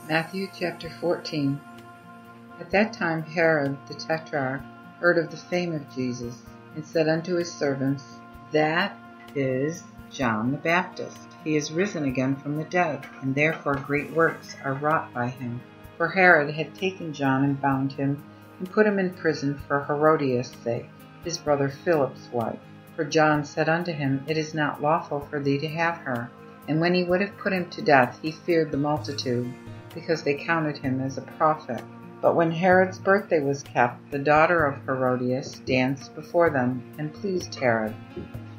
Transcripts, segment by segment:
Matthew chapter 14. At that time Herod the Tetrarch heard of the fame of Jesus, and said unto his servants, That is John the Baptist. He is risen again from the dead, and therefore great works are wrought by him. For Herod had taken John and bound him, and put him in prison for Herodias' sake, his brother Philip's wife. For John said unto him, It is not lawful for thee to have her. And when he would have put him to death, he feared the multitude, because they counted him as a prophet. But when Herod's birthday was kept, the daughter of Herodias danced before them, and pleased Herod.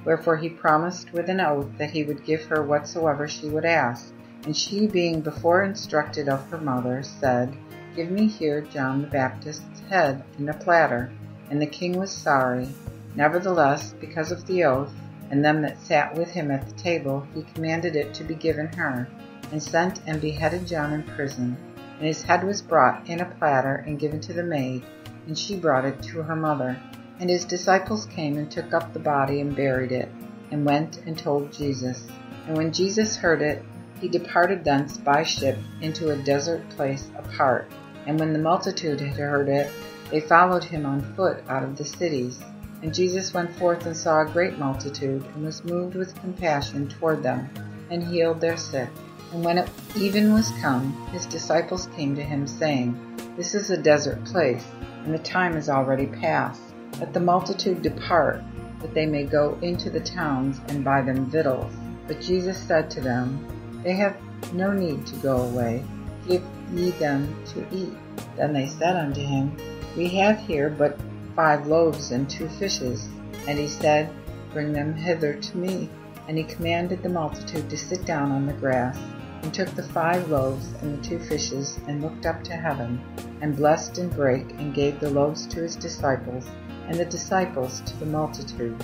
Wherefore he promised with an oath that he would give her whatsoever she would ask. And she, being before instructed of her mother, said, Give me here John the Baptist's head in a platter. And the king was sorry. Nevertheless, because of the oath, and them that sat with him at the table, he commanded it to be given her, and sent and beheaded John in prison. And his head was brought in a platter and given to the maid, and she brought it to her mother. And his disciples came and took up the body and buried it, and went and told Jesus. And when Jesus heard it, he departed thence by ship into a desert place apart. And when the multitude had heard it, they followed him on foot out of the cities. And Jesus went forth and saw a great multitude, and was moved with compassion toward them, and healed their sick. And when even was come, his disciples came to him, saying, This is a desert place, and the time is already past. Let the multitude depart, that they may go into the towns and buy them victuals. But Jesus said to them, They have no need to go away. Give ye them to eat. Then they said unto him, We have here but 5 loaves and 2 fishes. And he said, Bring them hither to me. And he commanded the multitude to sit down on the grass, and took the 5 loaves and the 2 fishes, and looked up to heaven, and blessed and brake, and gave the loaves to his disciples, and the disciples to the multitude.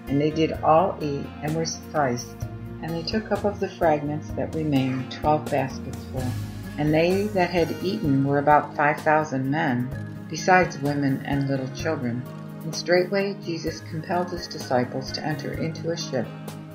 And they did all eat, and were sufficed. And they took up of the fragments that remained 12 baskets full. And they that had eaten were about 5,000 men, besides women and little children. And straightway Jesus compelled his disciples to enter into a ship,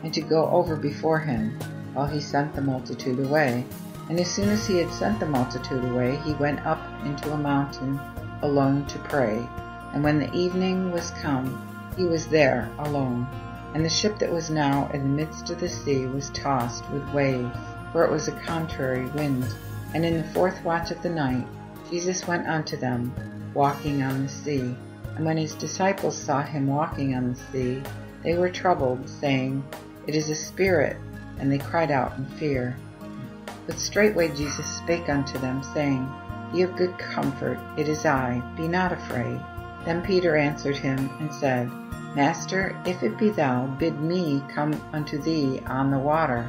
and to go over before him, while he sent the multitude away. And as soon as he had sent the multitude away, he went up into a mountain alone to pray. And when the evening was come, he was there alone. And the ship that was now in the midst of the sea was tossed with waves, for it was a contrary wind. And in the 4th watch of the night, Jesus went unto them, walking on the sea. And when his disciples saw him walking on the sea, they were troubled, saying, It is a spirit. And they cried out in fear. But straightway Jesus spake unto them, saying, Be of good comfort, it is I, be not afraid. Then Peter answered him, and said, Master, if it be thou, bid me come unto thee on the water.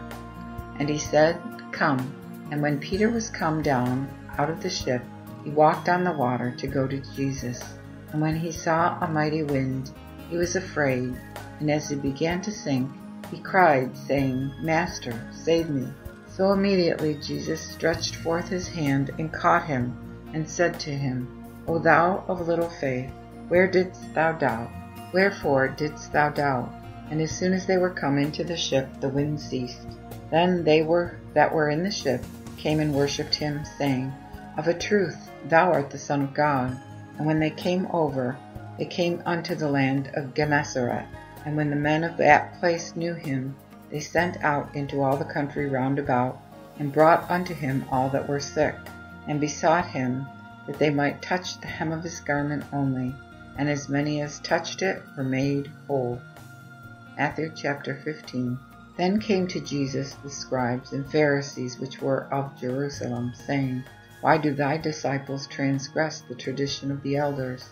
And he said, Come. And when Peter was come down out of the ship, he walked on the water to go to Jesus. And when he saw a mighty wind, he was afraid, and as he began to sink, he cried, saying, Master, save me. So immediately Jesus stretched forth his hand and caught him, and said to him, O thou of little faith, where didst thou doubt? Wherefore didst thou doubt? And as soon as they were come into the ship, the wind ceased. Then they that were in the ship came and worshipped him, saying, Of a truth, thou art the Son of God. And when they came over, they came unto the land of Gennesaret. And when the men of that place knew him, they sent out into all the country round about, and brought unto him all that were sick, and besought him that they might touch the hem of his garment only. And as many as touched it were made whole. Matthew chapter 15. Then came to Jesus the scribes and Pharisees which were of Jerusalem, saying, Why do thy disciples transgress the tradition of the elders?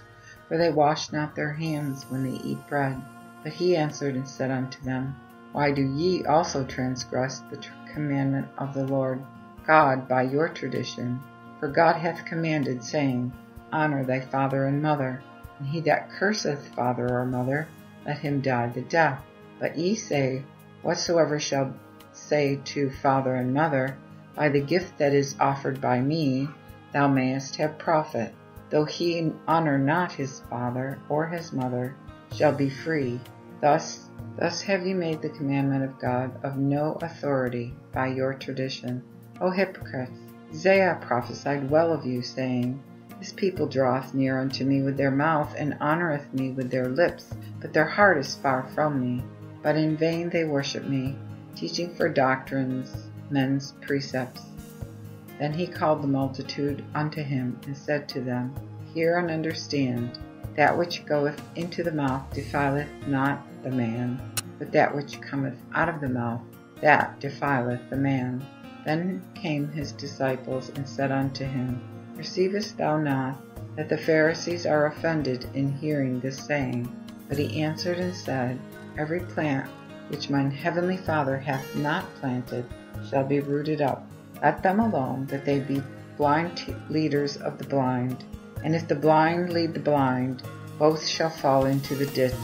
For they wash not their hands when they eat bread. But he answered and said unto them, Why do ye also transgress the commandment of the Lord God by your tradition? For God hath commanded, saying, Honor thy father and mother, and he that curseth father or mother, let him die the death. But ye say, Whatsoever shall say to father and mother, By the gift that is offered by me, thou mayest have profit, though he honor not his father or his mother, shall be free. Thus have ye made the commandment of God of no authority by your tradition. O hypocrites, Isaiah prophesied well of you, saying, This people draweth near unto me with their mouth, and honoureth me with their lips, but their heart is far from me. But in vain they worship me, teaching for doctrines men's precepts. Then he called the multitude unto him, and said to them, Hear and understand. That which goeth into the mouth defileth not the man, but that which cometh out of the mouth, that defileth the man. Then came his disciples, and said unto him, Perceivest thou not that the Pharisees are offended in hearing this saying? But he answered and said, Every plant which mine heavenly Father hath not planted shall be rooted up. Let them alone, that they be blind leaders of the blind. And if the blind lead the blind, both shall fall into the ditch.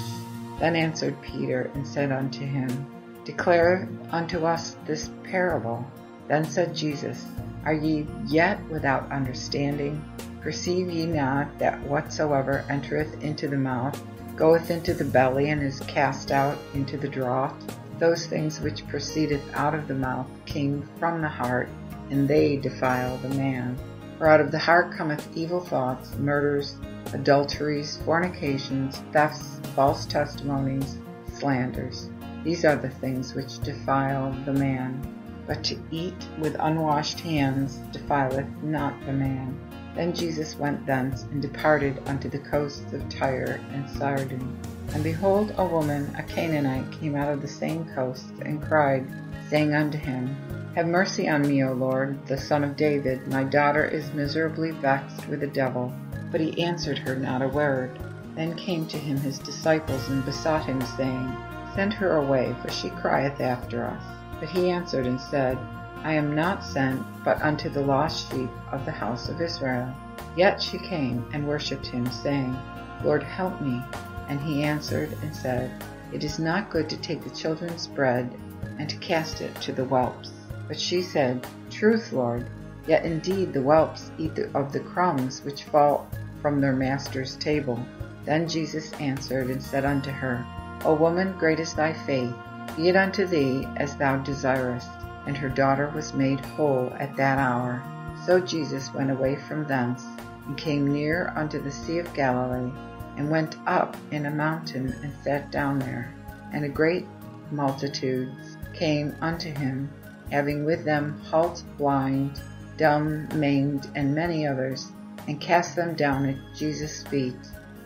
Then answered Peter, and said unto him, Declare unto us this parable. Then said Jesus, Are ye yet without understanding? Perceive ye not that whatsoever entereth into the mouth goeth into the belly, and is cast out into the draught? Those things which proceedeth out of the mouth came from the heart, and they defile the man. For out of the heart cometh evil thoughts, murders, adulteries, fornications, thefts, false testimonies, slanders. These are the things which defile the man. But to eat with unwashed hands defileth not the man. Then Jesus went thence, and departed unto the coasts of Tyre and Sidon. And behold, a woman, a Canaanite, came out of the same coast, and cried, saying unto him, Have mercy on me, O Lord, the Son of David. My daughter is miserably vexed with a devil. But he answered her not a word. Then came to him his disciples, and besought him, saying, Send her away, for she crieth after us. But he answered and said, I am not sent but unto the lost sheep of the house of Israel. Yet she came and worshipped him, saying, Lord, help me. And he answered and said, It is not good to take the children's bread and to cast it to the whelps. But she said, Truth, Lord, yet indeed the whelps eat of the crumbs which fall from their master's table. Then Jesus answered and said unto her, O woman, great is thy faith. Be it unto thee as thou desirest. And her daughter was made whole at that hour. So Jesus went away from thence, and came near unto the Sea of Galilee, and went up in a mountain, and sat down there. And a great multitude came unto him, having with them halt, blind, dumb, maimed, and many others, and cast them down at Jesus' feet,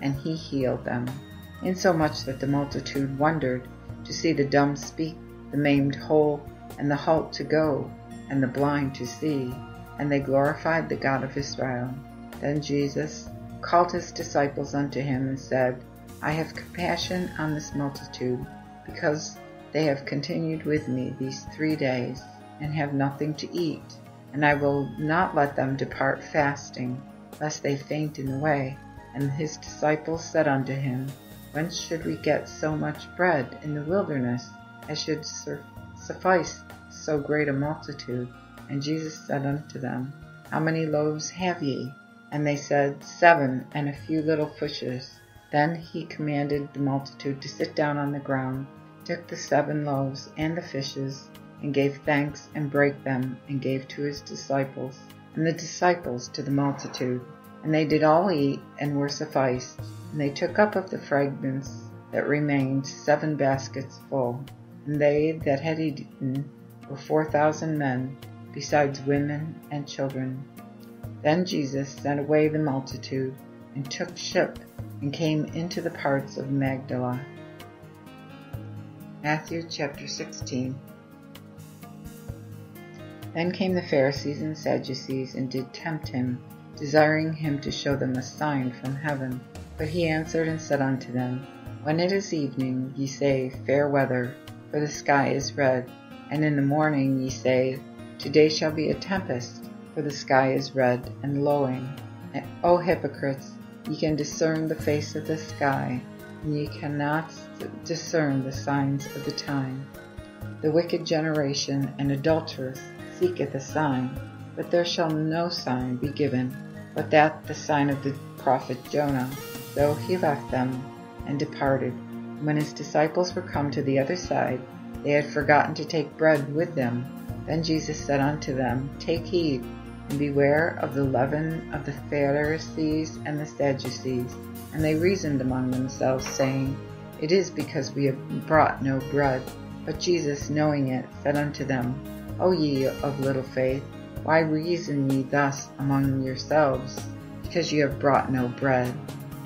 and he healed them. Insomuch that the multitude wondered to see the dumb speak, the maimed whole, and the halt to go, and the blind to see, and they glorified the God of Israel. Then Jesus called his disciples unto him, and said, I have compassion on this multitude, because they have continued with me these 3 days, and have nothing to eat, and I will not let them depart fasting, lest they faint in the way. And his disciples said unto him, Whence should we get so much bread in the wilderness, as should suffice so great a multitude? And Jesus said unto them, How many loaves have ye? And they said, 7, and a few little fishes. Then he commanded the multitude to sit down on the ground, took the 7 loaves and the fishes, and gave thanks, and brake them, and gave to his disciples, and the disciples to the multitude. And they did all eat, and were sufficed. And they took up of the fragments that remained 7 baskets full. And they that had eaten were 4,000 men, besides women and children. Then Jesus sent away the multitude, and took ship, and came into the parts of Magdala. Matthew chapter 16. Then came the Pharisees and Sadducees, and did tempt him, desiring him to show them a sign from heaven. But he answered and said unto them, When it is evening, ye say, Fair weather, for the sky is red. And in the morning ye say, Today shall be a tempest, for the sky is red and lowing. And, O hypocrites, ye can discern the face of the sky, and ye cannot discern the signs of the time. The wicked generation and adulteress seeketh a sign, but there shall no sign be given, but that the sign of the prophet Jonah. So he left them, and departed. When his disciples were come to the other side, they had forgotten to take bread with them. Then Jesus said unto them, Take heed, and beware of the leaven of the Pharisees and the Sadducees. And they reasoned among themselves, saying, It is because we have brought no bread. But Jesus, knowing it, said unto them, O ye of little faith, why reason ye thus among yourselves, because ye have brought no bread?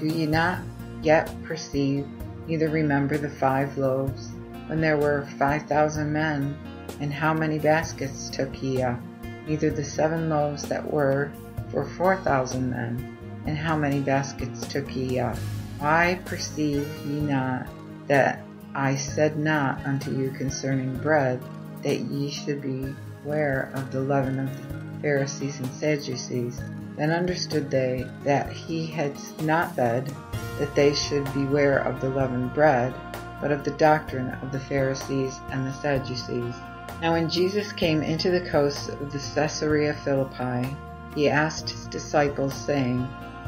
Do ye not yet perceive, neither remember the 5 loaves, when there were 5,000 men? And how many baskets took ye up? Neither the 7 loaves that were for 4,000 men? And how many baskets took ye up? Why perceive ye not that I said not unto you concerning bread, that ye should beware of the leaven of the Pharisees and Sadducees? Then understood they that he had not said that they should beware of the leavened bread, but of the doctrine of the Pharisees and the Sadducees. Now when Jesus came into the coasts of the Caesarea Philippi, he asked his disciples, saying,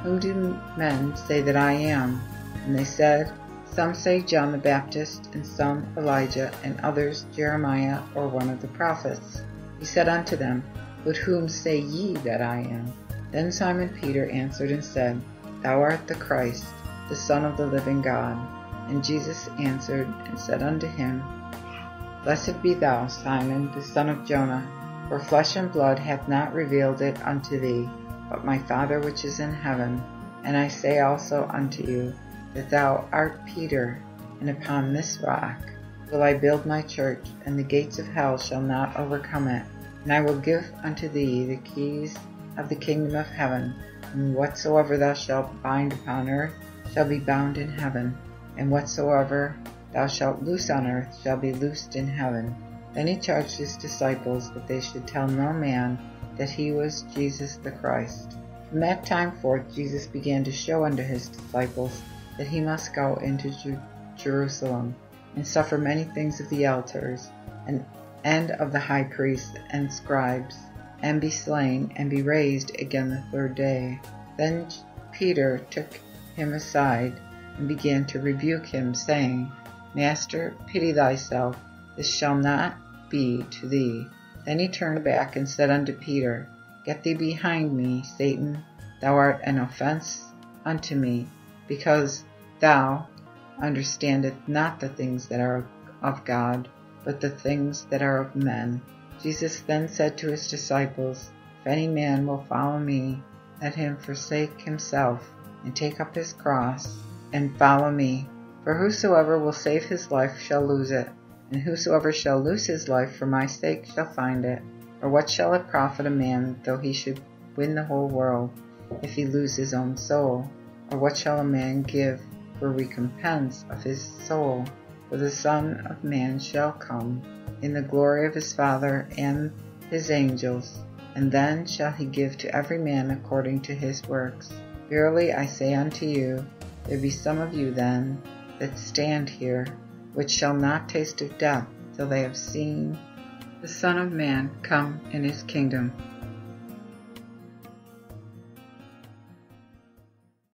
Whom do men say that I am? And they said, Some say John the Baptist, and some Elijah, and others Jeremiah or one of the prophets. He said unto them, But whom say ye that I am? Then Simon Peter answered and said, Thou art the Christ, the Son of the living God. And Jesus answered and said unto him, Blessed be thou, Simon, the son of Jonah, for flesh and blood hath not revealed it unto thee, but my Father which is in heaven. And I say also unto you, that thou art Peter, and upon this rock will I build my church, and the gates of hell shall not overcome it. And I will give unto thee the keys of the kingdom of heaven, and whatsoever thou shalt bind upon earth shall be bound in heaven, and whatsoever thou shalt loose on earth shall be loosed in heaven. Then he charged his disciples that they should tell no man that he was Jesus the Christ. From that time forth Jesus began to show unto his disciples that he must go into Jerusalem, and suffer many things of the elders, and of the high priests and scribes, and be slain, and be raised again the 3rd day. Then Peter took him aside, and began to rebuke him, saying, Master, pity thyself, this shall not be to thee. Then he turned back and said unto Peter, Get thee behind me, Satan, thou art an offense unto me, because thou understandest not the things that are of God, but the things that are of men. Jesus then said to his disciples, If any man will follow me, let him forsake himself, and take up his cross, and follow me. For whosoever will save his life shall lose it, and whosoever shall lose his life for my sake shall find it. Or what shall it profit a man, though he should win the whole world, if he lose his own soul? Or what shall a man give for recompense of his soul? For the Son of Man shall come in the glory of his Father and his angels, and then shall he give to every man according to his works. Verily I say unto you, there be some of you then that stand here, which shall not taste of death till they have seen the Son of Man come in his kingdom.